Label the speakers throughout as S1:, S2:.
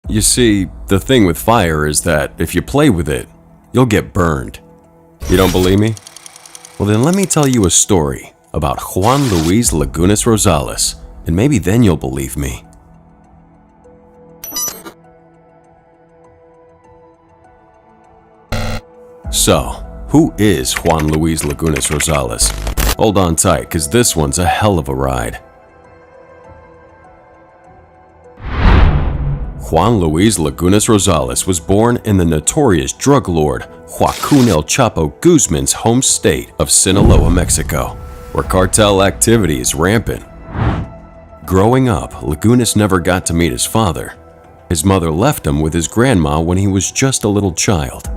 S1: You see, the thing with fire is that if you play with it, you'll get burned. You don't believe me? Well, then let me tell you a story about Juan Luis Lagunas Rosales, and maybe then you'll believe me. So, who is Juan Luis Lagunas Rosales? Hold on tight, cause this one's a hell of a ride. Juan Luis Lagunas Rosales was born in the notorious drug lord Joaquin El Chapo Guzman's home state of Sinaloa, Mexico, where cartel activity is rampant. Growing up, Lagunas never got to meet his father. His mother left him with his grandma when he was just a little child.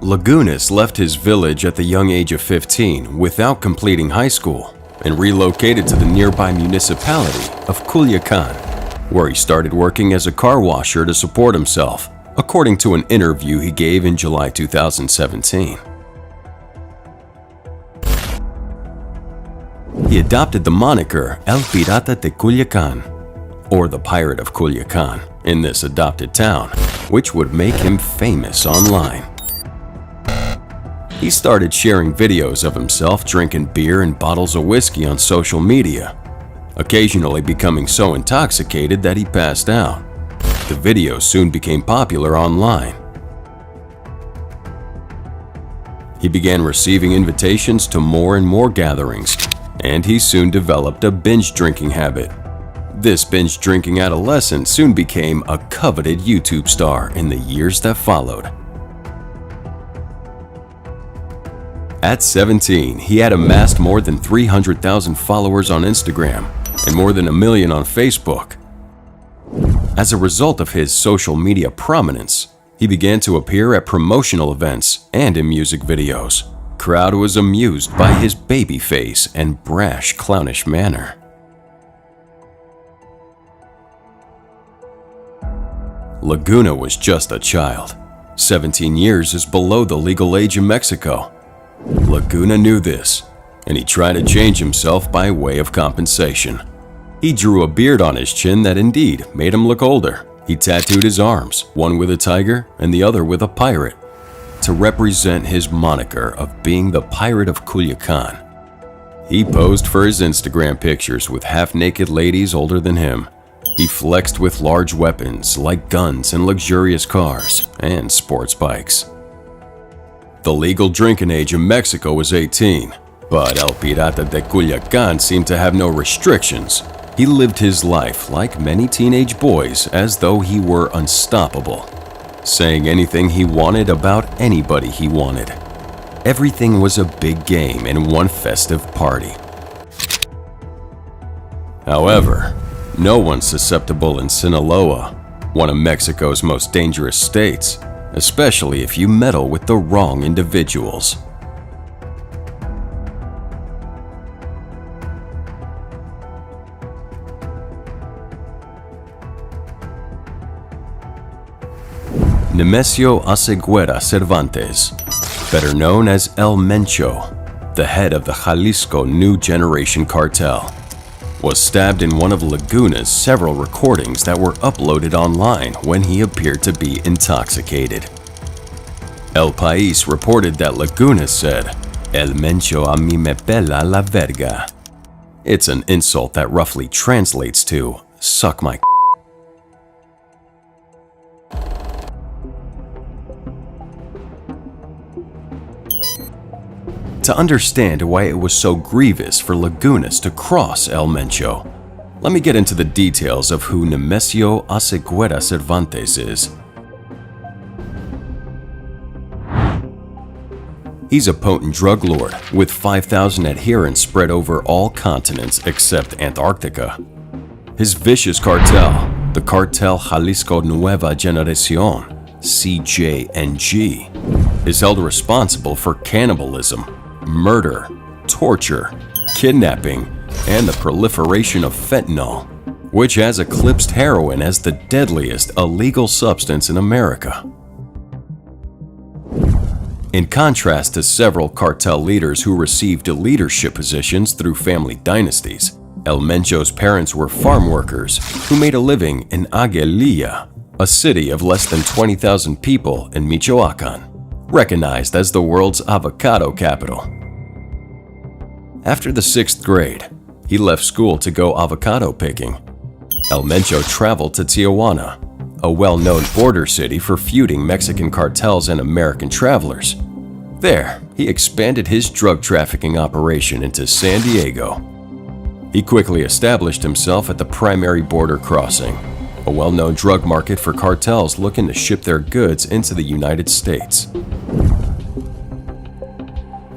S1: Lagunas left his village at the young age of 15 without completing high school and relocated to the nearby municipality of Culiacan, where he started working as a car washer to support himself, according to an interview he gave in July 2017. He adopted the moniker El Pirata de Culiacan, or the Pirate of Culiacan, in this adopted town, which would make him famous online. He started sharing videos of himself drinking beer and bottles of whiskey on social media, occasionally becoming so intoxicated that he passed out. The videos soon became popular online. He began receiving invitations to more and more gatherings, and he soon developed a binge drinking habit. This binge drinking adolescent soon became a coveted YouTube star in the years that followed. At 17, he had amassed more than 300,000 followers on Instagram and more than 1 million on Facebook. As a result of his social media prominence, he began to appear at promotional events and in music videos. The crowd was amused by his baby face and brash, clownish manner. Laguna was just a child. 17 years is below the legal age in Mexico. Laguna knew this, and he tried to change himself by way of compensation. He drew a beard on his chin that indeed made him look older. He tattooed his arms, one with a tiger and the other with a pirate, to represent his moniker of being the Pirate of Culiacan. He posed for his Instagram pictures with half-naked ladies older than him. He flexed with large weapons like guns and luxurious cars and sports bikes. The legal drinking age in Mexico was 18, but El Pirata de Culiacan seemed to have no restrictions. He lived his life like many teenage boys as though he were unstoppable, saying anything he wanted about anybody he wanted. Everything was a big game and one festive party. However, no one's susceptible in Sinaloa, one of Mexico's most dangerous states, especially if you meddle with the wrong individuals. Nemesio Oseguera Cervantes, better known as El Mencho, the head of the Jalisco New Generation Cartel, was stabbed in one of Laguna's several recordings that were uploaded online when he appeared to be intoxicated. El País reported that Laguna said, "El Mencho a mí me pela la verga." It's an insult that roughly translates to, "Suck my." To understand why it was so grievous for Lagunas to cross El Mencho, let me get into the details of who Nemesio Oseguera Cervantes is. He's a potent drug lord with 5,000 adherents spread over all continents except Antarctica. His vicious cartel, the Cartel Jalisco Nueva Generación, CJNG, is held responsible for cannibalism, murder, torture, kidnapping, and the proliferation of fentanyl, which has eclipsed heroin as the deadliest illegal substance in America. In contrast to several cartel leaders who received leadership positions through family dynasties, El Mencho's parents were farm workers who made a living in Aguililla, a city of less than 20,000 people in Michoacán, recognized as the world's avocado capital. After the 6th grade, he left school to go avocado picking. El Mencho traveled to Tijuana, a well-known border city for feuding Mexican cartels and American travelers. There, he expanded his drug trafficking operation into San Diego. He quickly established himself at the primary border crossing, a well-known drug market for cartels looking to ship their goods into the United States.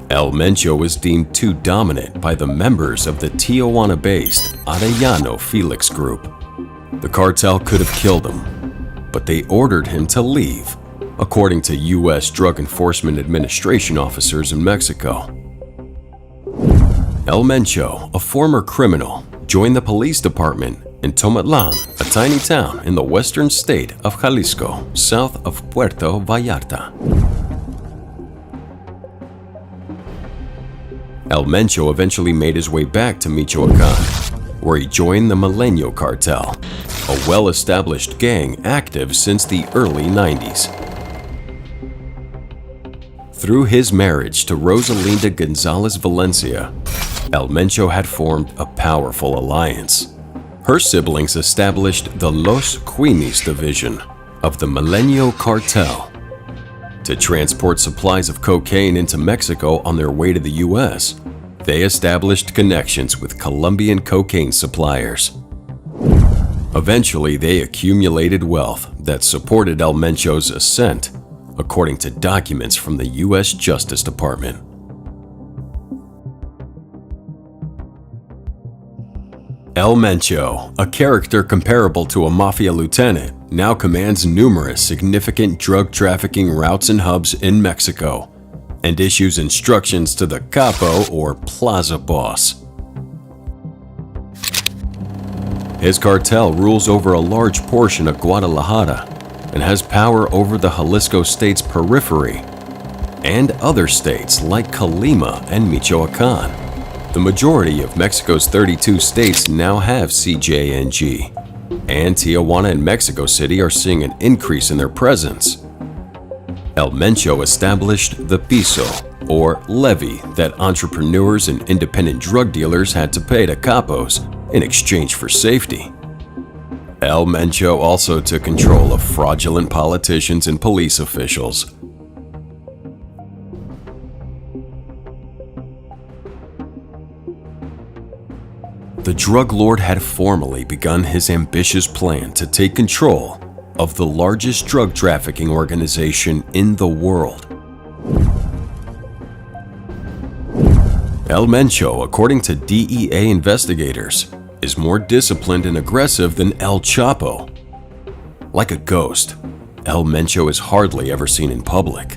S1: El Mencho was deemed too dominant by the members of the Tijuana-based Arellano Felix group. The cartel could have killed him, but they ordered him to leave, according to U.S. Drug Enforcement Administration officers in Mexico. El Mencho, a former criminal, joined the police department in Tomatlán, a tiny town in the western state of Jalisco, south of Puerto Vallarta. El Mencho eventually made his way back to Michoacán, where he joined the Milenio cartel, a well-established gang active since the early 90s. Through his marriage to Rosalinda Gonzalez Valencia, El Mencho had formed a powerful alliance. Her siblings established the Los Queenies division of the Milenio cartel. To transport supplies of cocaine into Mexico on their way to the U.S., they established connections with Colombian cocaine suppliers. Eventually, they accumulated wealth that supported El Mencho's ascent, according to documents from the U.S. Justice Department. El Mencho, a character comparable to a mafia lieutenant, now commands numerous significant drug trafficking routes and hubs in Mexico, and issues instructions to the capo or plaza boss. His cartel rules over a large portion of Guadalajara and has power over the Jalisco state's periphery and other states like Colima and Michoacán. The majority of Mexico's 32 states now have CJNG, and Tijuana and Mexico City are seeing an increase in their presence. El Mencho established the piso, or levy, that entrepreneurs and independent drug dealers had to pay to capos in exchange for safety. El Mencho also took control of fraudulent politicians and police officials. The drug lord had formally begun his ambitious plan to take control of the largest drug trafficking organization in the world. El Mencho, according to DEA investigators, is more disciplined and aggressive than El Chapo. Like a ghost, El Mencho is hardly ever seen in public.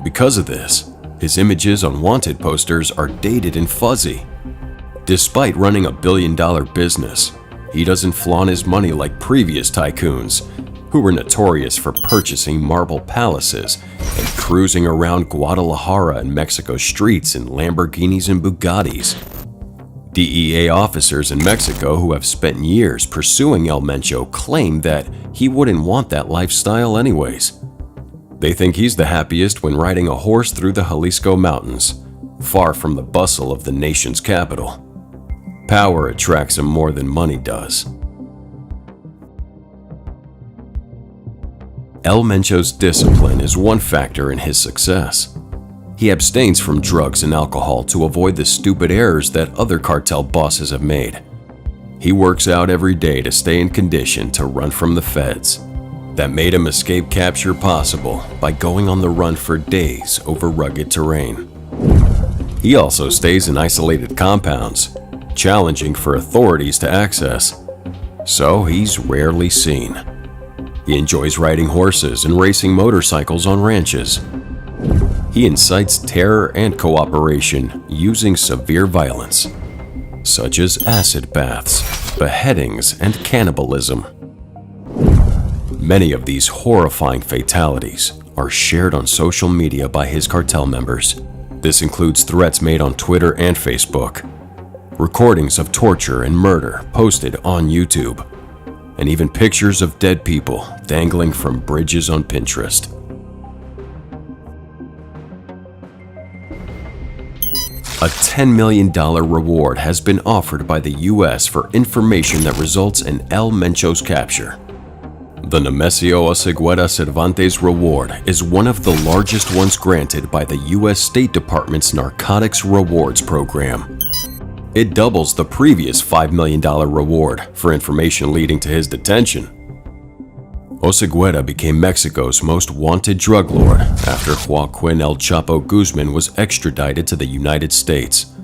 S1: Because of this, his images on wanted posters are dated and fuzzy. Despite running a billion-dollar business, he doesn't flaunt his money like previous tycoons, who were notorious for purchasing marble palaces and cruising around Guadalajara and Mexico streets in Lamborghinis and Bugattis. DEA officers in Mexico who have spent years pursuing El Mencho claim that he wouldn't want that lifestyle anyways. They think he's the happiest when riding a horse through the Jalisco mountains, far from the bustle of the nation's capital. Power attracts him more than money does. El Mencho's discipline is one factor in his success. He abstains from drugs and alcohol to avoid the stupid errors that other cartel bosses have made. He works out every day to stay in condition to run from the feds. That made him escape capture possible by going on the run for days over rugged terrain. He also stays in isolated compounds, challenging for authorities to access, so he's rarely seen. He enjoys riding horses and racing motorcycles on ranches. He incites terror and cooperation using severe violence, such as acid baths, beheadings, and cannibalism. Many of these horrifying fatalities are shared on social media by his cartel members. This includes threats made on Twitter and Facebook, recordings of torture and murder posted on YouTube, and even pictures of dead people dangling from bridges on Pinterest. A $10 million reward has been offered by the US for information that results in El Mencho's capture. The Nemesio Oseguera Cervantes Reward is one of the largest ones granted by the US State Department's Narcotics Rewards Program. It doubles the previous $5 million reward for information leading to his detention. Oseguera became Mexico's most wanted drug lord after Joaquin El Chapo Guzman was extradited to the United States.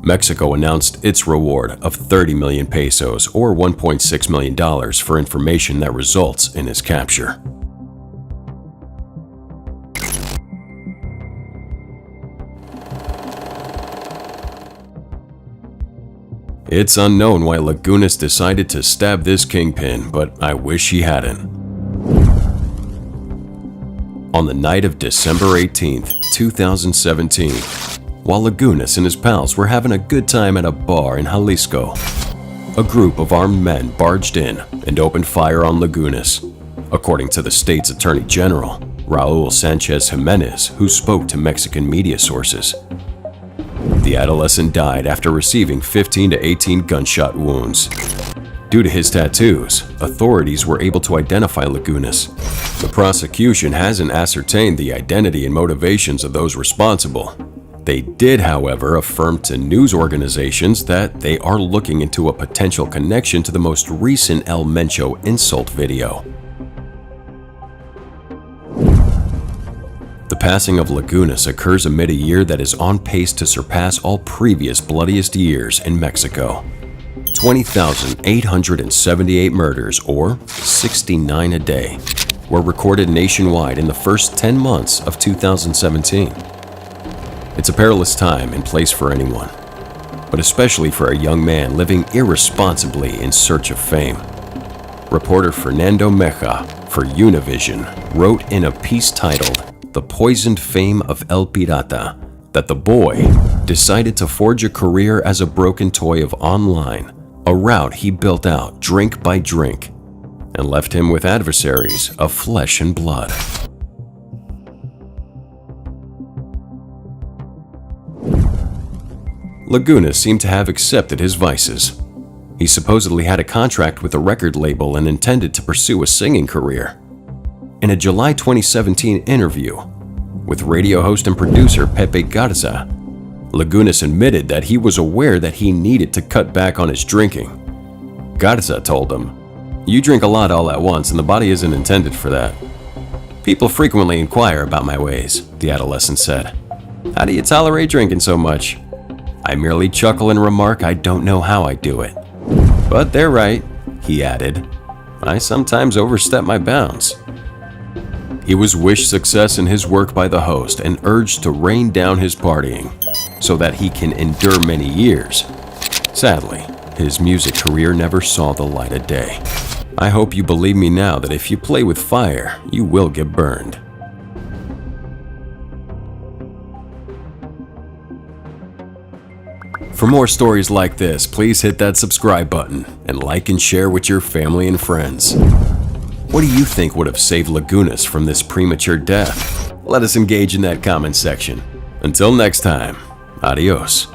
S1: Mexico announced its reward of 30 million pesos or $1.6 million for information that results in his capture. It's unknown why Lagunas decided to stab this kingpin, but I wish he hadn't. On the night of December 18, 2017, while Lagunas and his pals were having a good time at a bar in Jalisco, a group of armed men barged in and opened fire on Lagunas, according to the state's Attorney General, Raul Sanchez Jimenez, who spoke to Mexican media sources. The adolescent died after receiving 15 to 18 gunshot wounds. Due to his tattoos, authorities were able to identify Lagunas. The prosecution hasn't ascertained the identity and motivations of those responsible. They did, however, affirm to news organizations that they are looking into a potential connection to the most recent El Mencho insult video. The passing of Lagunas occurs amid a year that is on pace to surpass all previous bloodiest years in Mexico. 20,878 murders, or 69 a day, were recorded nationwide in the first 10 months of 2017. It's a perilous time and place for anyone, but especially for a young man living irresponsibly in search of fame. Reporter Fernando Meja for Univision wrote in a piece titled "The Poisoned Fame of El Pirata" that the boy decided to forge a career as a broken toy of online, a route he built out drink by drink, and left him with adversaries of flesh and blood. Lagunas seemed to have accepted his vices. He supposedly had a contract with a record label and intended to pursue a singing career. In a July 2017 interview with radio host and producer Pepe Garza, Lagunas admitted that he was aware that he needed to cut back on his drinking. Garza told him, "You drink a lot all at once and the body isn't intended for that." "People frequently inquire about my ways," the adolescent said. "How do you tolerate drinking so much?" "I merely chuckle and remark I don't know how I do it. But they're right," he added. "I sometimes overstep my bounds." He was wished success in his work by the host and urged to rein down his partying so that he can endure many years. Sadly, his music career never saw the light of day. I hope you believe me now that if you play with fire, you will get burned. For more stories like this, please hit that subscribe button and like and share with your family and friends. What do you think would have saved Lagunas from this premature death? Let us engage in that comment section. Until next time, adios.